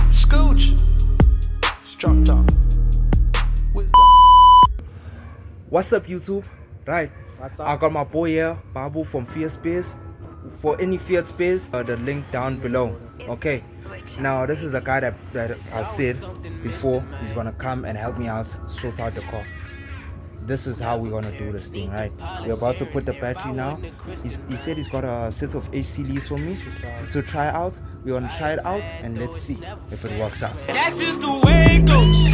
Scooch. Drop top. What's up, YouTube? Right, What's up? I got my boy here, Babu from Fiat Space. For any Fiat Space, the link down below. Okay, now this is the guy that I said before he's gonna come and help me out, sort out the car. This is how we're gonna do this thing, right? We're about to put the battery now. He said he's got a set of HC leads for me to try out. We're gonna try it out and let's see if it works out. That's just the way it goes.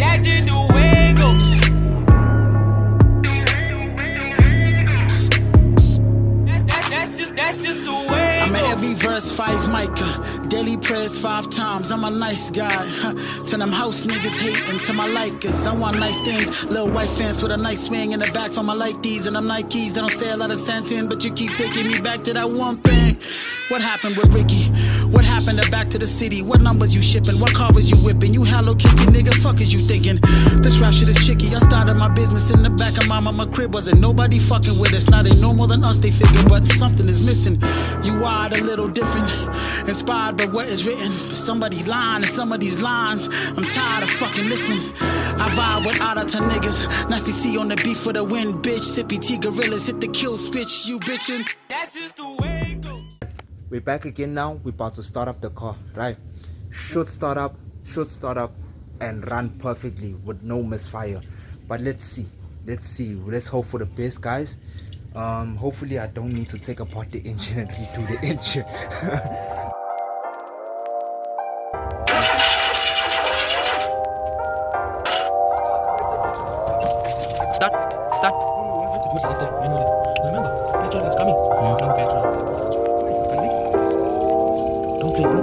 That's just the way it goes. That's just the way it I'm goes. at every verse 5 Micah, daily prayers 5 times. I'm a nice guy. To them house niggas hating, to my likers. I want nice things. Little white fence with a nice swing in the back from my like these. And I'm Nikes, they don't say a lot of Santin, but you keep taking me back to that one thing. What happened with Ricky? What happened to Back to the City? What numbers you shipping? What car was you whipping? You Hello Kitty nigga, fuck is you thinking? This rap shit is chicky. I started my business in the back of my mama crib. Wasn't nobody fucking with us. Now they know more than us, they figure, but something is missing. You are a little different, inspired by what is written. Somebody lying in some of these lines. I'm tired of fucking listening. I vibe with out to niggas. Nasty C on the beat for the win, bitch. Sippy T gorillas hit the kill switch. You bitchin'. That's just the way it goes. We're back again now. We're about to start up the car, right? Should start up and run perfectly with no misfire. But let's see. Let's hope for the best, guys. Hopefully I don't need to take apart the engine and redo the engine. Start. You have to push it up there manually. Remember, petrol is coming. No petrol. Don't play, bro.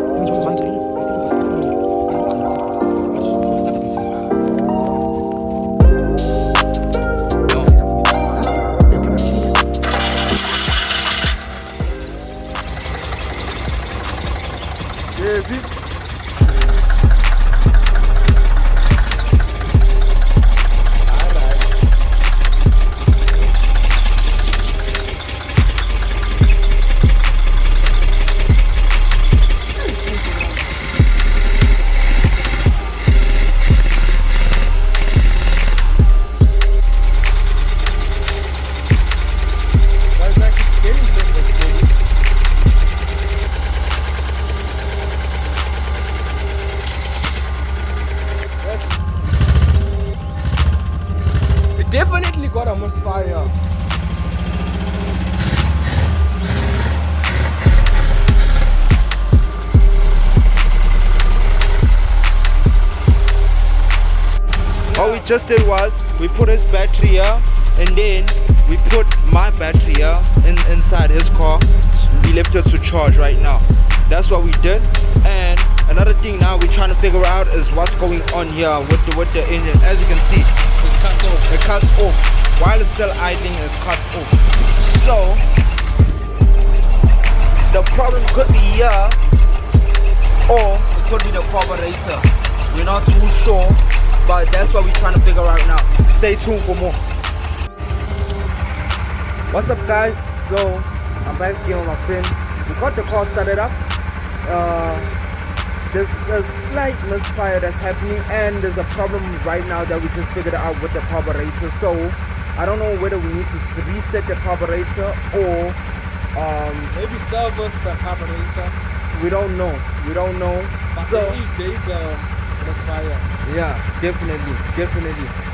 Definitely got a misfire. What we just did was we put his battery here and then we put my battery here inside his car. We left it to charge right now. That's what we did. And another thing now we're trying to figure out is what's going on here with the engine. As you can see, it cuts off. While it's still idling, it cuts off. So the problem could be here, or it could be the carburetor. We're not too sure, but that's what we're trying to figure out now. Stay tuned for more. What's up, guys? So I'm back here with my friend. We got the car started up. There's a slight misfire that's happening, and there's a problem right now that we just figured out with the carburetor. So I don't know whether we need to reset the carburetor or Maybe service the carburetor. we don't know. But So there is a misfire. yeah, definitely.